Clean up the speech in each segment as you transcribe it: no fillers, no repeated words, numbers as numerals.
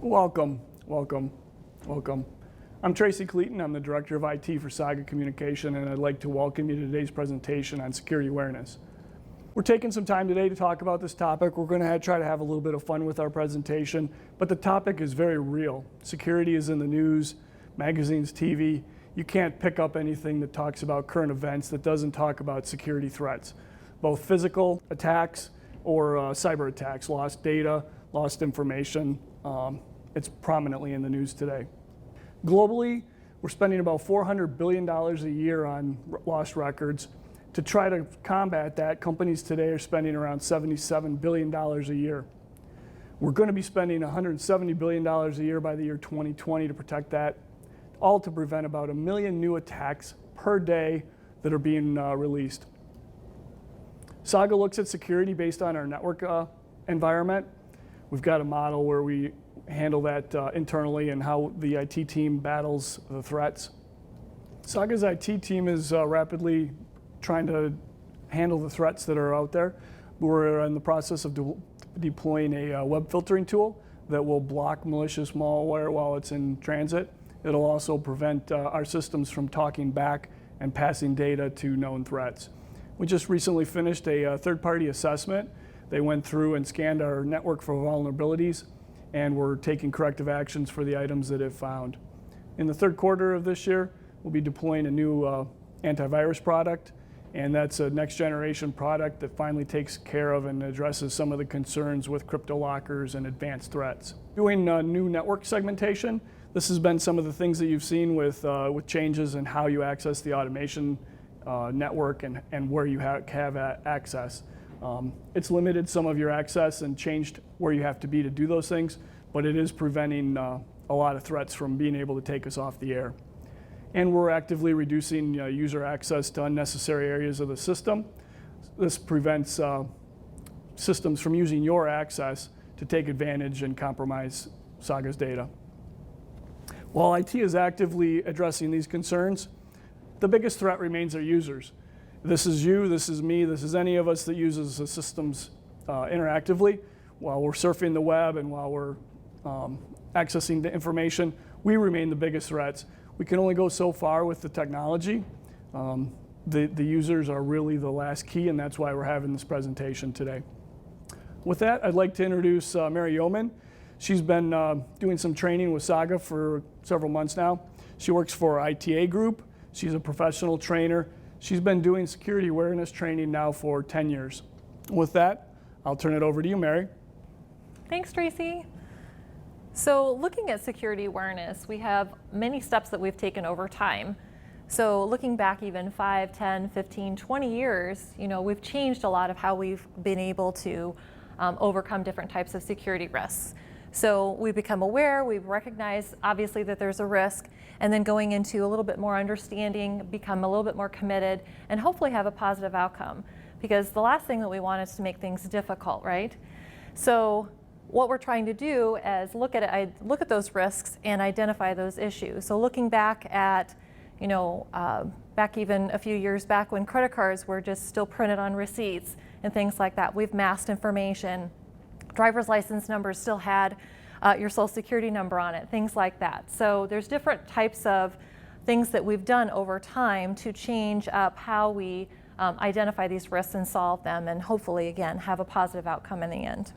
Welcome, welcome, welcome. I'm Tracy Cleaton. I'm the Director of IT for Saga Communication, and I'd like to welcome you to today's presentation on security awareness. We're taking some time today to talk about this topic. We're going to try to have a little bit of fun with our presentation, but the topic is very real. Security is in the news, magazines, TV. You can't pick up anything that talks about current events that doesn't talk about security threats, both physical attacks or cyber attacks, lost data, lost information. It's prominently in the news today. Globally, we're spending about $400 billion a year on lost records. To try to combat that, companies today are spending around $77 billion a year. We're going to be spending $170 billion a year by the year 2020 to protect that, all to prevent about 1 million new attacks per day that are being released. Saga looks at security based on our network environment. We've got a model where we handle that internally and how the IT team battles the threats. Saga's IT team is rapidly trying to handle the threats that are out there. We're in the process of deploying a web filtering tool that will block malicious malware while it's in transit. It'll also prevent our systems from talking back and passing data to known threats. We just recently finished a third-party assessment. They went through and scanned our network for vulnerabilities, and we're taking corrective actions for the items that it found. In the third quarter of this year, we'll be deploying a new antivirus product, and that's a next generation product that finally takes care of and addresses some of the concerns with crypto lockers and advanced threats. Doing new network segmentation, this has been some of the things that you've seen with changes in how you access the automation network and where you have access. It's limited some of your access and changed where you have to be to do those things, but it is preventing a lot of threats from being able to take us off the air. And we're actively reducing user access to unnecessary areas of the system. This prevents systems from using your access to take advantage and compromise Saga's data. While IT is actively addressing these concerns, the biggest threat remains our users. This is you, this is me, this is any of us that uses the systems interactively. While we're surfing the web and while we're accessing the information, we remain the biggest threats. We can only go so far with the technology. The users are really the last key, and that's why we're having this presentation today. With that, I'd like to introduce Mary Yeoman. She's been doing some training with Saga for several months now. She works for ITA Group. She's a professional trainer. She's been doing security awareness training now for 10 years. With that, I'll turn it over to you, Mary. Thanks, Tracy. So looking at security awareness, we have many steps that we've taken over time. So looking back even 5, 10, 15, 20 years, we've changed a lot of how we've been able to overcome different types of security risks. So we've become aware, we've recognized obviously that there's a risk, and then going into a little bit more understanding, become a little bit more committed, and hopefully have a positive outcome. Because the last thing that we want is to make things difficult, right? So what we're trying to do is look at those risks and identify those issues. So looking back at, back even a few years back when credit cards were just still printed on receipts and things like that, we've masked information. Driver's license numbers still had your social security number on it, things like that. So there's different types of things that we've done over time to change up how we identify these risks and solve them, and hopefully, again, have a positive outcome in the end.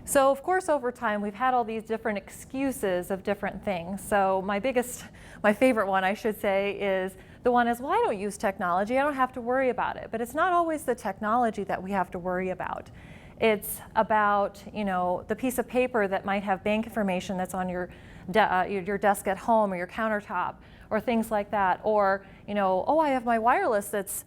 So of course, over time, we've had all these different excuses of different things. So my favorite one, I should say, is the one is, well, I don't use technology, I don't have to worry about it. But it's not always the technology that we have to worry about. It's about, the piece of paper that might have bank information that's on your desk at home or your countertop, or things like that. Or, oh, I have my wireless that's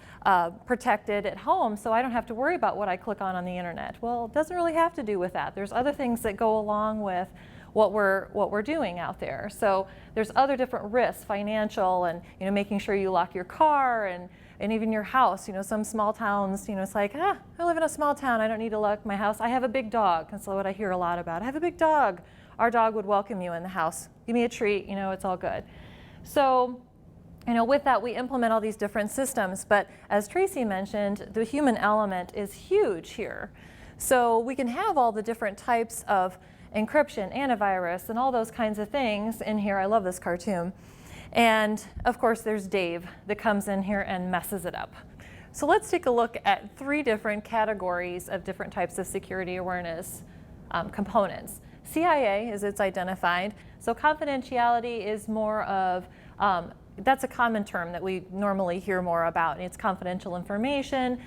protected at home, so I don't have to worry about what I click on the internet. Well, it doesn't really have to do with that. There's other things that go along with what we're doing out there. So there's other different risks, financial, and making sure you lock your car, and even your house. Some small towns, it's like, I live in a small town, I don't need to lock my house. I have a big dog. That's what I hear a lot about. I have a big dog. Our dog would welcome you in the house. Give me a treat, it's all good. So, with that, we implement all these different systems. But as Tracy mentioned, the human element is huge here. So we can have all the different types of encryption, antivirus, and all those kinds of things in here. I love this cartoon. And of course, there's Dave that comes in here and messes it up. So let's take a look at 3 different categories of different types of security awareness components. CIA, as it's identified. So confidentiality is more of, that's a common term that we normally hear more about. It's confidential information.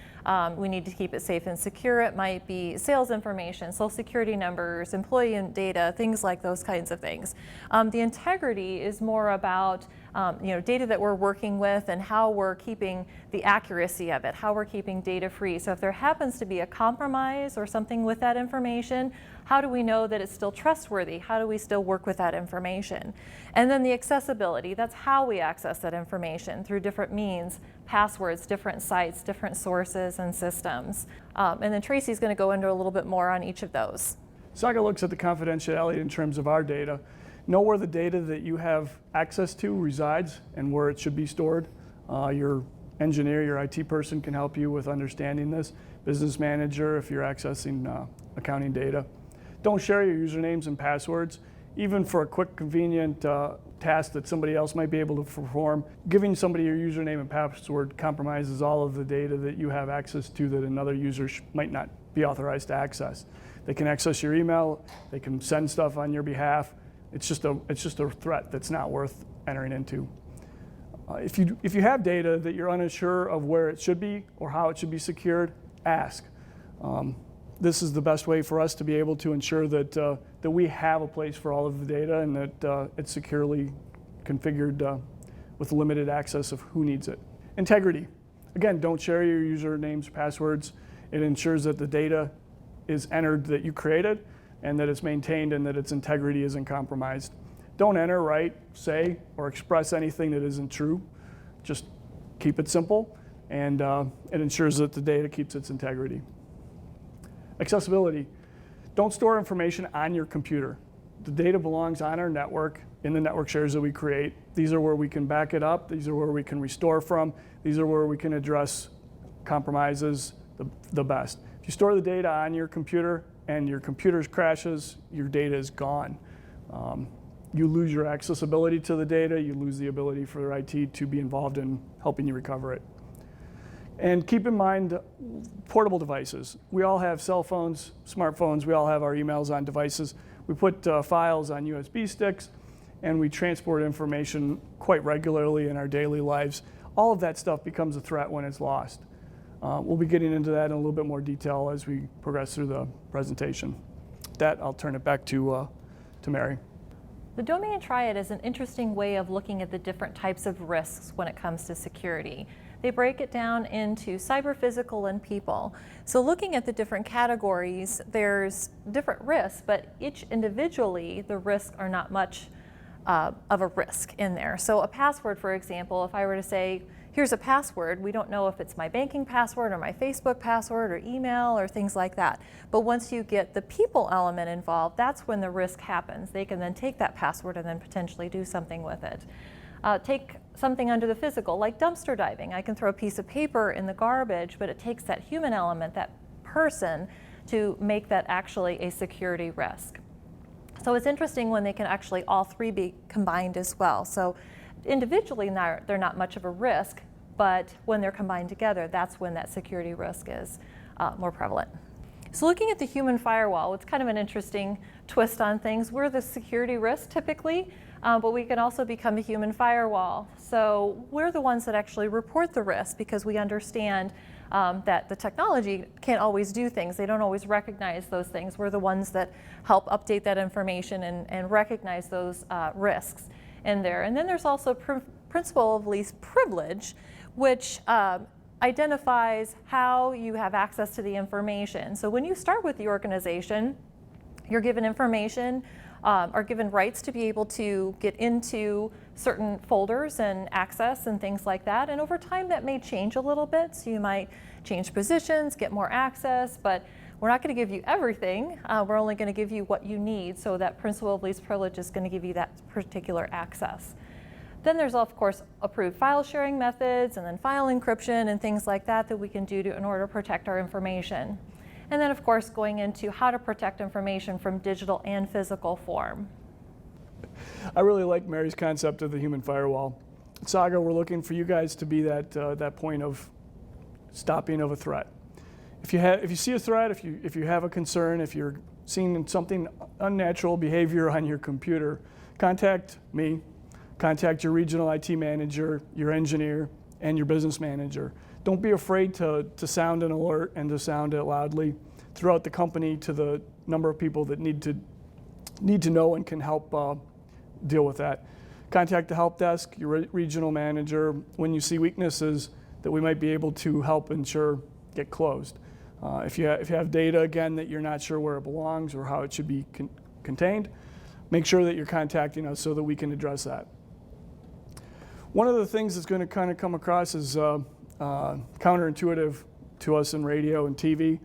We need to keep it safe and secure. It might be sales information, social security numbers, employee data, things like those kinds of things. The integrity is more about data that we're working with and how we're keeping the accuracy of it, how we're keeping data free. So if there happens to be a compromise or something with that information, how do we know that it's still trustworthy? How do we still work with that information? And then the accessibility, that's how we access that information through different means, passwords, different sites, different sources and systems. And then Tracy's going to go into a little bit more on each of those. Saga looks at the confidentiality in terms of our data. Know where the data that you have access to resides and where it should be stored. Your engineer, your IT person can help you with understanding this. Business manager, if you're accessing accounting data. Don't share your usernames and passwords. Even for a quick, convenient task that somebody else might be able to perform, giving somebody your username and password compromises all of the data that you have access to that another user might not be authorized to access. They can access your email, they can send stuff on your behalf. It's just a threat that's not worth entering into. If you have data that you're unsure of where it should be or how it should be secured, ask. This is the best way for us to be able to ensure that we have a place for all of the data and that it's securely configured with limited access of who needs it. Integrity. Again, don't share your usernames, passwords. It ensures that the data is entered that you created and that it's maintained and that its integrity isn't compromised. Don't enter, write, say, or express anything that isn't true. Just keep it simple, and it ensures that the data keeps its integrity. Accessibility. Don't store information on your computer. The data belongs on our network, in the network shares that we create. These are where we can back it up. These are where we can restore from. These are where we can address compromises the best. If you store the data on your computer and your computer crashes, your data is gone. You lose your accessibility to the data. You lose the ability for IT to be involved in helping you recover it. And keep in mind portable devices. We all have cell phones, smartphones. We all have our emails on devices. We put files on USB sticks, and we transport information quite regularly in our daily lives. All of that stuff becomes a threat when it's lost. We'll be getting into that in a little bit more detail as we progress through the presentation. With that, I'll turn it back to Mary. The domain triad is an interesting way of looking at the different types of risks when it comes to security. They break it down into cyber, physical, and people. So looking at the different categories, there's different risks, but each individually, the risks are not much of a risk in there. So a password, for example, if I were to say, here's a password, we don't know if it's my banking password or my Facebook password or email or things like that. But once you get the people element involved, that's when the risk happens. They can then take that password and then potentially do something with it. Take something under the physical, like dumpster diving. I can throw a piece of paper in the garbage, but it takes that human element, that person, to make that actually a security risk. So it's interesting when they can actually all 3 be combined as well. So individually, they're not much of a risk, but when they're combined together, that's when that security risk is more prevalent. So looking at the human firewall, it's kind of an interesting twist on things. We're the security risk typically, but we can also become a human firewall. So we're the ones that actually report the risk because we understand that the technology can't always do things. They don't always recognize those things. We're the ones that help update that information and recognize those risks in there. And then there's also principle of least privilege, which identifies how you have access to the information. So when you start with the organization, you're given information or given rights to be able to get into certain folders and access and things like that. And over time that may change a little bit. So you might change positions, get more access, but we're not going to give you everything. We're only going to give you what you need. So that principle of least privilege is going to give you that particular access. Then there's, of course, approved file sharing methods and then file encryption and things like that that we can do in order to protect our information. And then of course going into how to protect information from digital and physical form. I really like Mary's concept of the human firewall. At Saga, we're looking for you guys to be that point of stopping of a threat. If you see a threat, if you have a concern, if you're seeing something unnatural behavior on your computer, contact me, contact your regional IT manager, your engineer, and your business manager. Don't be afraid to sound an alert and to sound it loudly throughout the company to the number of people that need to know and can help deal with that. Contact the help desk, your regional manager, when you see weaknesses that we might be able to help ensure get closed. If you have data, again, that you're not sure where it belongs or how it should be contained, make sure that you're contacting us so that we can address that. One of the things that's going to kind of come across as counterintuitive to us in radio and TV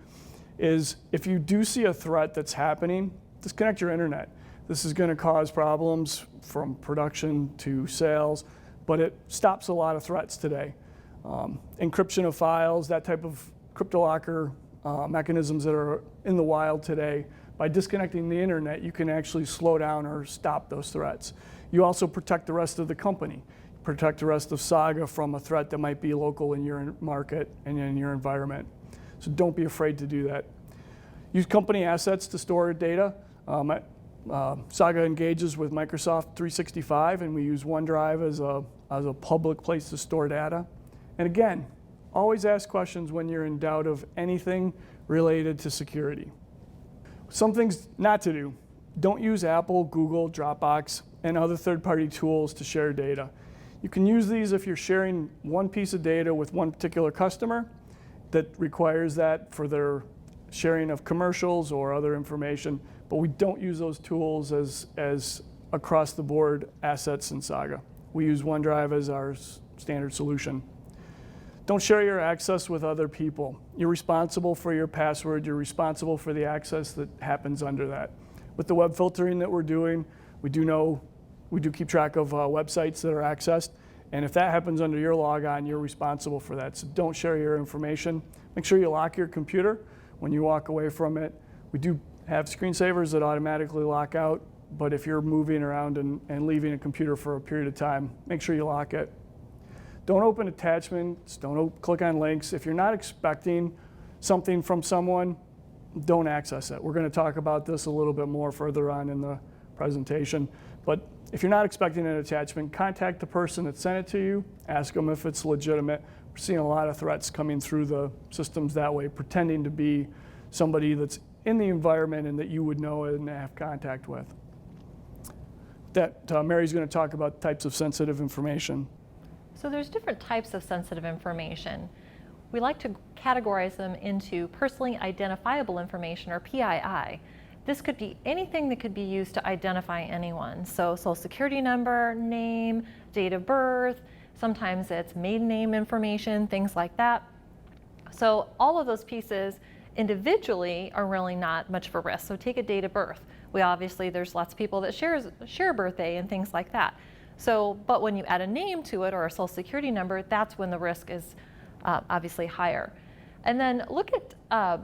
is if you do see a threat that's happening, disconnect your internet. This is going to cause problems from production to sales, but it stops a lot of threats today. Encryption of files, that type of CryptoLocker mechanisms that are in the wild today. By disconnecting the internet, you can actually slow down or stop those threats. You also protect the rest of the company, protect the rest of Saga from a threat that might be local in your market and in your environment. So don't be afraid to do that. Use company assets to store data. Saga engages with Microsoft 365, and we use OneDrive as a public place to store data. And again, always ask questions when you're in doubt of anything related to security. Some things not to do. Don't use Apple, Google, Dropbox, and other third-party tools to share data. You can use these if you're sharing one piece of data with one particular customer that requires that for their sharing of commercials or other information, but we don't use those tools as across-the-board assets in Saga. We use OneDrive as our standard solution. Don't share your access with other people. You're responsible for your password. You're responsible for the access that happens under that. With the web filtering that we're doing, we do keep track of websites that are accessed, and if that happens under your logon, you're responsible for that. So don't share your information. Make sure you lock your computer when you walk away from it. We do have screensavers that automatically lock out, but if you're moving around and leaving a computer for a period of time, make sure you lock it. Don't open attachments, don't click on links. If you're not expecting something from someone, don't access it. We're going to talk about this a little bit more further on in the presentation. But if you're not expecting an attachment, contact the person that sent it to you, ask them if it's legitimate. We're seeing a lot of threats coming through the systems that way, pretending to be somebody that's in the environment and that you would know and have contact with. Mary's going to talk about types of sensitive information. So there's different types of sensitive information. We like to categorize them into personally identifiable information, or PII. This could be anything that could be used to identify anyone. So social security number, name, date of birth, sometimes it's maiden name information, things like that. So all of those pieces individually are really not much of a risk. So take a date of birth. There's lots of people that share a birthday and things like that. So, but when you add a name to it or a social security number, that's when the risk is obviously higher. And then look at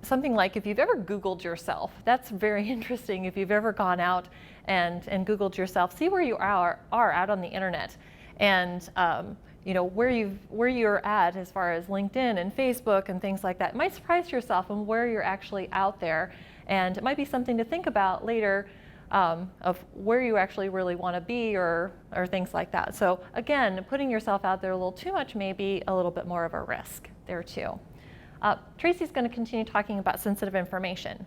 something like if you've ever Googled yourself. That's very interesting. If you've ever gone out and Googled yourself, see where you are out on the internet, and where you're at as far as LinkedIn and Facebook and things like that. It might surprise yourself on where you're actually out there, and it might be something to think about later. Of where you actually really want to be or things like that. So again, putting yourself out there a little too much may be a little bit more of a risk there too. Tracy's going to continue talking about sensitive information.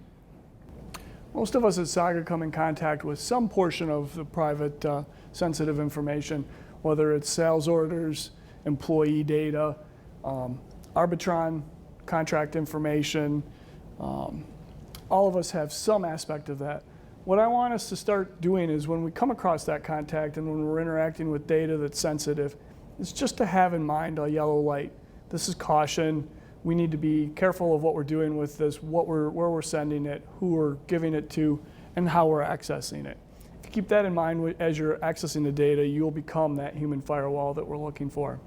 Most of us at Saga come in contact with some portion of the private sensitive information, whether it's sales orders, employee data, Arbitron contract information. All of us have some aspect of that. What I want us to start doing is when we come across that contact and when we're interacting with data that's sensitive, is just to have in mind a yellow light. This is caution. We need to be careful of what we're doing with this, where we're sending it, who we're giving it to, and how we're accessing it. If you keep that in mind as you're accessing the data, you'll become that human firewall that we're looking for.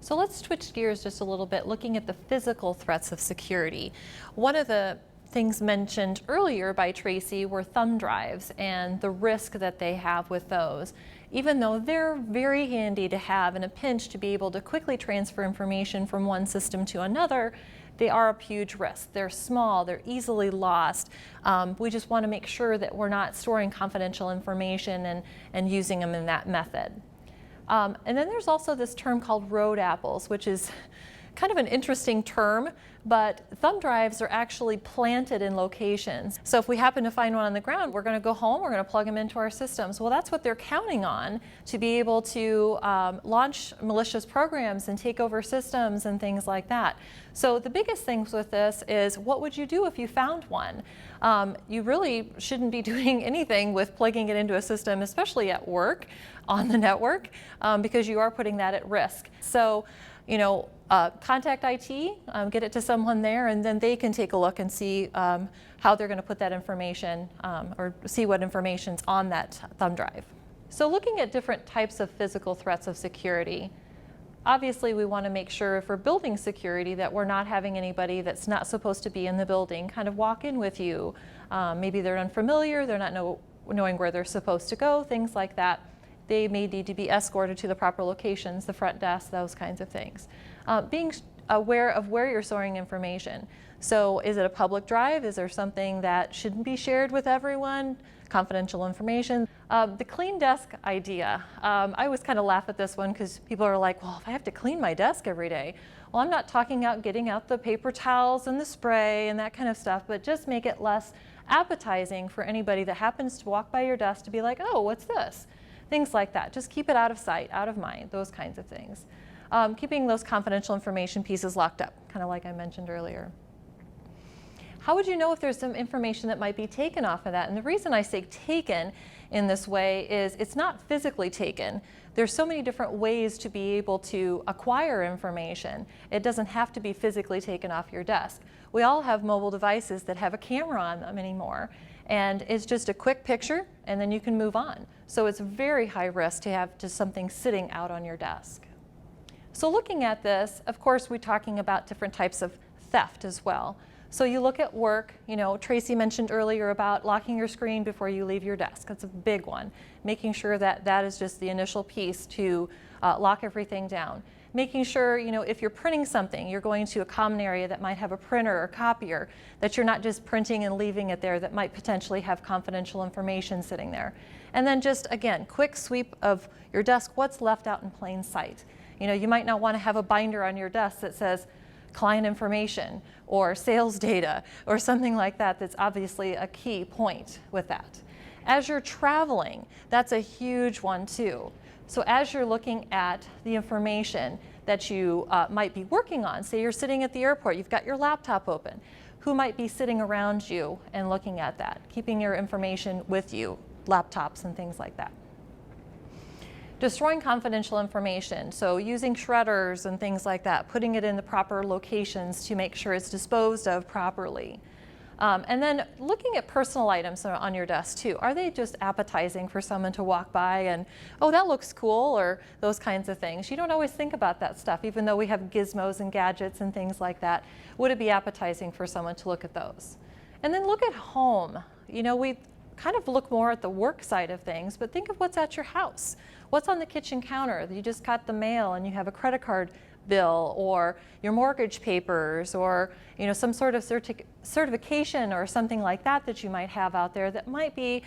So let's switch gears just a little bit, looking at the physical threats of security. One of the things mentioned earlier by Tracy were thumb drives and the risk that they have with those. Even though they're very handy to have in a pinch to be able to quickly transfer information from one system to another, they are a huge risk. They're small, they're easily lost. We just want to make sure that we're not storing confidential information and using them in that method. And then there's also this term called road apples, which is kind of an interesting term, but thumb drives are actually planted in locations. So if we happen to find one on the ground, we're going to go home, we're going to plug them into our systems. Well, that's what they're counting on to be able to launch malicious programs and take over systems and things like that. So the biggest things with this is, what would you do if you found one? You really shouldn't be doing anything with plugging it into a system, especially at work on the network, because you are putting that at risk. So, contact IT, get it to someone there, and then they can take a look and see how they're going to put that information or see what information's on that thumb drive. So looking at different types of physical threats of security, obviously we want to make sure if we're building security that we're not having anybody that's not supposed to be in the building kind of walk in with you. Maybe they're unfamiliar, they're not knowing where they're supposed to go, things like that. They may need to be escorted to the proper locations, the front desk, those kinds of things. Being aware of where you're storing information. So is it a public drive? Is there something that shouldn't be shared with everyone? Confidential information. The clean desk idea. I always kind of laugh at this one because people are like, well, if I have to clean my desk every day. Well, I'm not talking about getting out the paper towels and the spray and that kind of stuff, but just make it less appetizing for anybody that happens to walk by your desk to be like, oh, what's this? Things like that. Just keep it out of sight, out of mind, those kinds of things. Keeping those confidential information pieces locked up, kind of like I mentioned earlier. How would you know if there's some information that might be taken off of that? And the reason I say taken in this way is it's not physically taken. There's so many different ways to be able to acquire information. It doesn't have to be physically taken off your desk. We all have mobile devices that have a camera on them anymore. And it's just a quick picture, and then you can move on. So it's very high risk to have just something sitting out on your desk. So looking at this, of course, we're talking about different types of theft as well. So you look at work, Tracy mentioned earlier about locking your screen before you leave your desk. That's a big one. Making sure that that is just the initial piece to lock everything down. Making sure, if you're printing something, you're going to a common area that might have a printer or copier, that you're not just printing and leaving it there that might potentially have confidential information sitting there. And then just, again, quick sweep of your desk, what's left out in plain sight. You might not want to have a binder on your desk that says client information or sales data or something like that. That's obviously a key point with that. As you're traveling, that's a huge one too. So as you're looking at the information that you might be working on, say you're sitting at the airport, you've got your laptop open, who might be sitting around you and looking at that, keeping your information with you, laptops and things like that. Destroying confidential information, so using shredders and things like that, putting it in the proper locations to make sure it's disposed of properly. And then looking at personal items that are on your desk too. Are they just appetizing for someone to walk by and, oh, that looks cool, or those kinds of things? You don't always think about that stuff, even though we have gizmos and gadgets and things like that. Would it be appetizing for someone to look at those? And then look at home. We kind of look more at the work side of things, but think of what's at your house. What's on the kitchen counter? You just got the mail and you have a credit card bill, or your mortgage papers, or some sort of certification or something like that that you might have out there that might be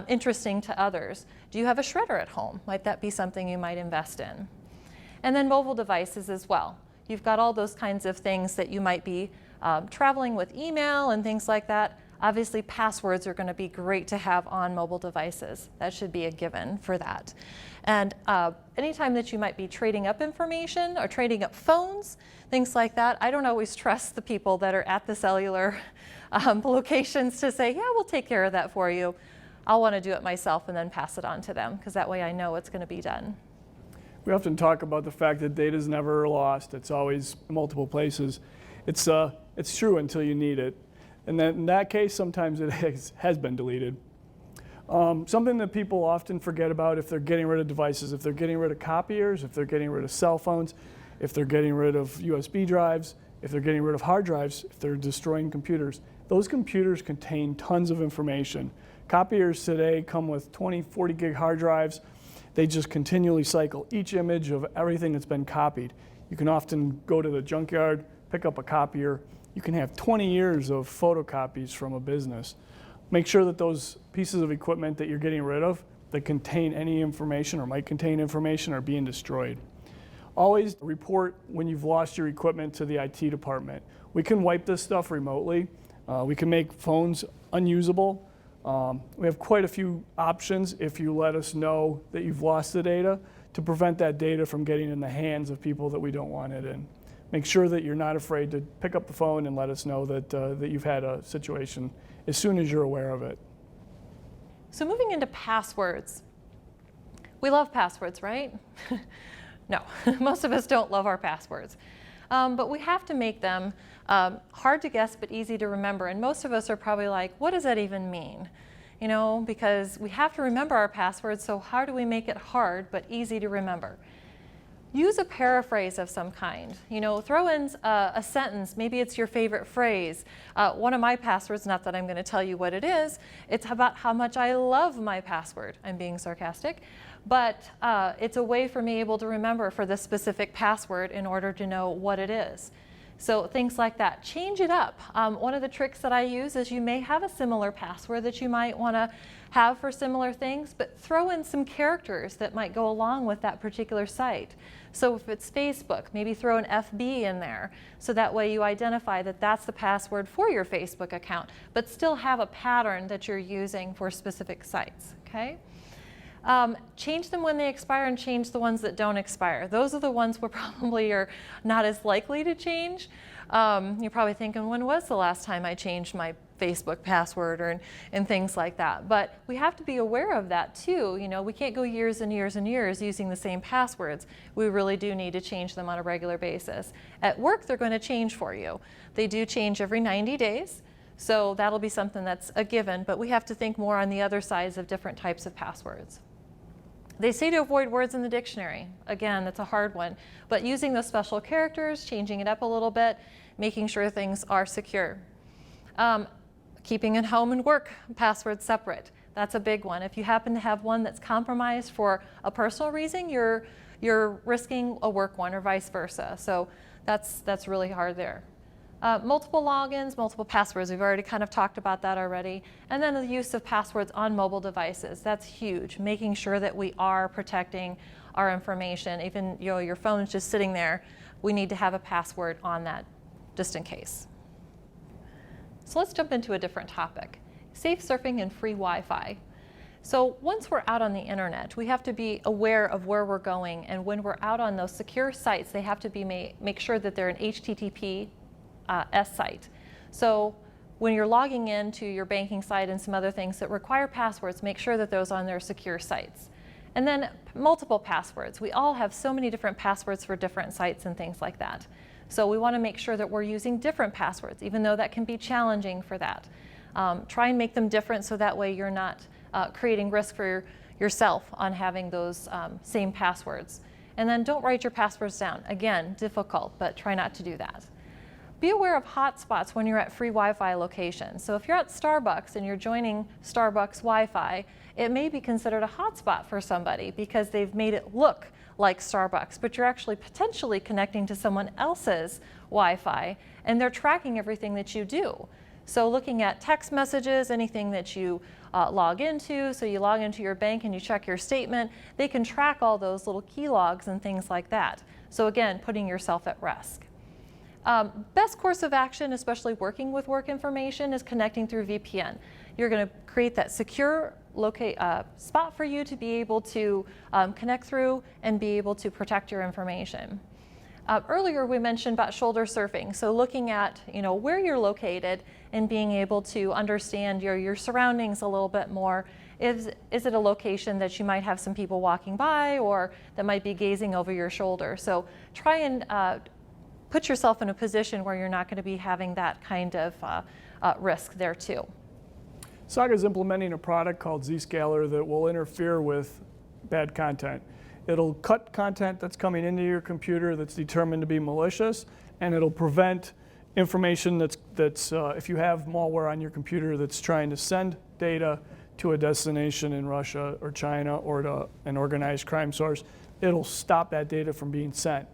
interesting to others. Do you have a shredder at home? Might that be something you might invest in? And then mobile devices as well. You've got all those kinds of things that you might be traveling with email and things like that. Obviously, passwords are going to be great to have on mobile devices. That should be a given for that. And anytime that you might be trading up information or trading up phones, things like that, I don't always trust the people that are at the cellular locations to say, yeah, we'll take care of that for you. I'll want to do it myself and then pass it on to them, because that way I know it's going to be done. We often talk about the fact that data is never lost. It's always multiple places. It's true until you need it. And then in that case, sometimes it has been deleted. Something that people often forget about if they're getting rid of devices, if they're getting rid of copiers, if they're getting rid of cell phones, if they're getting rid of USB drives, if they're getting rid of hard drives, if they're destroying computers. Those computers contain tons of information. Copiers today come with 20, 40 gig hard drives. They just continually cycle each image of everything that's been copied. You can often go to the junkyard, pick up a copier. You can have 20 years of photocopies from a business. Make sure that those pieces of equipment that you're getting rid of that contain any information or might contain information are being destroyed. Always report when you've lost your equipment to the IT department. We can wipe this stuff remotely. We can make phones unusable. We have quite a few options if you let us know that you've lost the data to prevent that data from getting in the hands of people that we don't want it in. Make sure that you're not afraid to pick up the phone and let us know that you've had a situation as soon as you're aware of it. So moving into passwords. We love passwords, right? No, most of us don't love our passwords. But we have to make them hard to guess but easy to remember. And most of us are probably like, what does that even mean? You know, because we have to remember our passwords, so how do we make it hard but easy to remember? Use a paraphrase of some kind. You know, throw in a sentence. Maybe it's your favorite phrase. One of my passwords, not that I'm going to tell you what it is, it's about how much I love my password. I'm being sarcastic. But it's a way for me able to remember for this specific password in order to know what it is. So things like that. Change it up. One of the tricks that I use is you may have a similar password that you might want to have for similar things, but throw in some characters that might go along with that particular site. So if it's Facebook, maybe throw an FB in there. So that way you identify that that's the password for your Facebook account, but still have a pattern that you're using for specific sites, okay? Change them when they expire and change the ones that don't expire. Those are the ones where probably are not as likely to change. You're probably thinking, when was the last time I changed my Facebook password and things like that? But we have to be aware of that too. You know, we can't go years and years and years using the same passwords. We really do need to change them on a regular basis. At work, they're going to change for you. They do change every 90 days. So that'll be something that's a given, but we have to think more on the other sides of different types of passwords. They say to avoid words in the dictionary. Again, that's a hard one, but using those special characters, changing it up a little bit, making sure things are secure. Keeping in home and work passwords separate. That's a big one. If you happen to have one that's compromised for a personal reason, you're risking a work one or vice versa. So that's really hard there. Multiple logins, multiple passwords. We've already kind of talked about that already. And then the use of passwords on mobile devices. That's huge. Making sure that we are protecting our information. Even your phone's just sitting there, we need to have a password on that just in case. So let's jump into a different topic. Safe surfing and free Wi-Fi. So once we're out on the internet, we have to be aware of where we're going, and when we're out on those secure sites, they have to be make sure that they're an HTTP site. So when you're logging into your banking site and some other things that require passwords, make sure that those are on their secure sites. And then multiple passwords. We all have so many different passwords for different sites and things like that. So we want to make sure that we're using different passwords, even though that can be challenging for that. Try and make them different so that way you're not creating risk for yourself on having those same passwords. And then don't write your passwords down. Again, difficult, but try not to do that. Be aware of hotspots when you're at free Wi-Fi locations. So if you're at Starbucks and you're joining Starbucks Wi-Fi, it may be considered a hotspot for somebody because they've made it look like Starbucks, but you're actually potentially connecting to someone else's Wi-Fi, and they're tracking everything that you do. So looking at text messages, anything that you log into, so you log into your bank and you check your statement, they can track all those little key logs and things like that. So again, putting yourself at risk. Best course of action, especially working with work information, is connecting through VPN. You're going to create that secure spot for you to be able to connect through and be able to protect your information. Earlier we mentioned about shoulder surfing, so looking at where you're located and being able to understand your surroundings a little bit more. Is it a location that you might have some people walking by or that might be gazing over your shoulder? So try and put yourself in a position where you're not going to be having that kind of risk there too. Saga is implementing a product called Zscaler that will interfere with bad content. It'll cut content that's coming into your computer that's determined to be malicious, and it'll prevent information that's if you have malware on your computer that's trying to send data to a destination in Russia or China or to an organized crime source, it'll stop that data from being sent.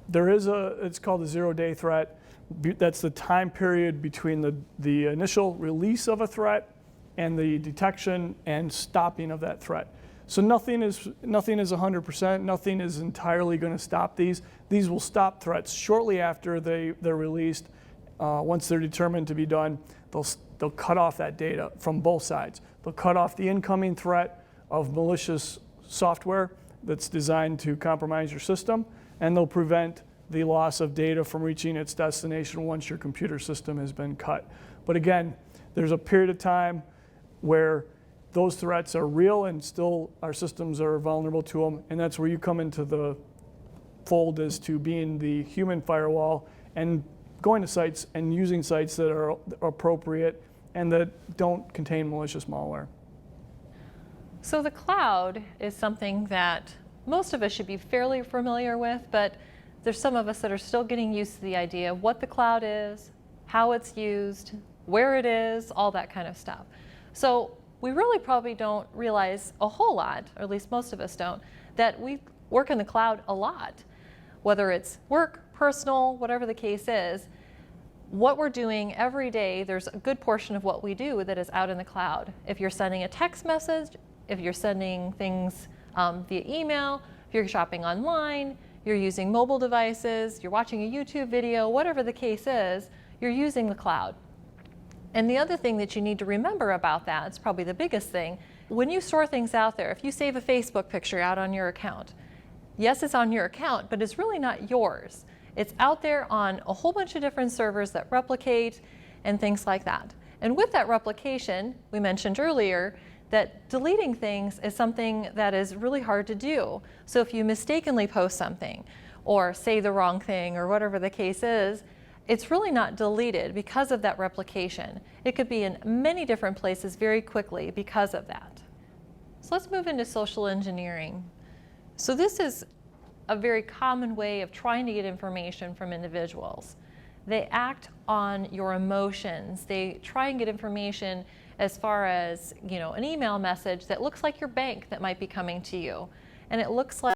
There is it's called a zero-day threat. That's the time period between the initial release of a threat and the detection and stopping of that threat. So nothing is 100%. Nothing is entirely going to stop these. These will stop threats shortly after they're released. Once they're determined to be done, they'll cut off that data from both sides. They'll cut off the incoming threat of malicious software that's designed to compromise your system, and they'll prevent the loss of data from reaching its destination once your computer system has been cut. But again, there's a period of time where those threats are real and still our systems are vulnerable to them, and that's where you come into the fold as to being the human firewall and going to sites and using sites that are appropriate and that don't contain malicious malware. So the cloud is something that most of us should be fairly familiar with, but there's some of us that are still getting used to the idea of what the cloud is, how it's used, where it is, all that kind of stuff. So we really probably don't realize a whole lot, or at least most of us don't, that we work in the cloud a lot. Whether it's work, personal, whatever the case is, what we're doing every day, there's a good portion of what we do that is out in the cloud. If you're sending a text message, if you're sending things via email, if you're shopping online, you're using mobile devices, you're watching a YouTube video, whatever the case is, you're using the cloud. And the other thing that you need to remember about that, it's probably the biggest thing, when you store things out there, if you save a Facebook picture out on your account, yes, it's on your account, but it's really not yours. It's out there on a whole bunch of different servers that replicate and things like that. And with that replication, we mentioned earlier that deleting things is something that is really hard to do. So if you mistakenly post something or say the wrong thing or whatever the case is, it's really not deleted because of that replication. It could be in many different places very quickly because of that. So let's move into social engineering. So this is a very common way of trying to get information from individuals. They act on your emotions. They try and get information as far as, an email message that looks like your bank that might be coming to you. And it looks like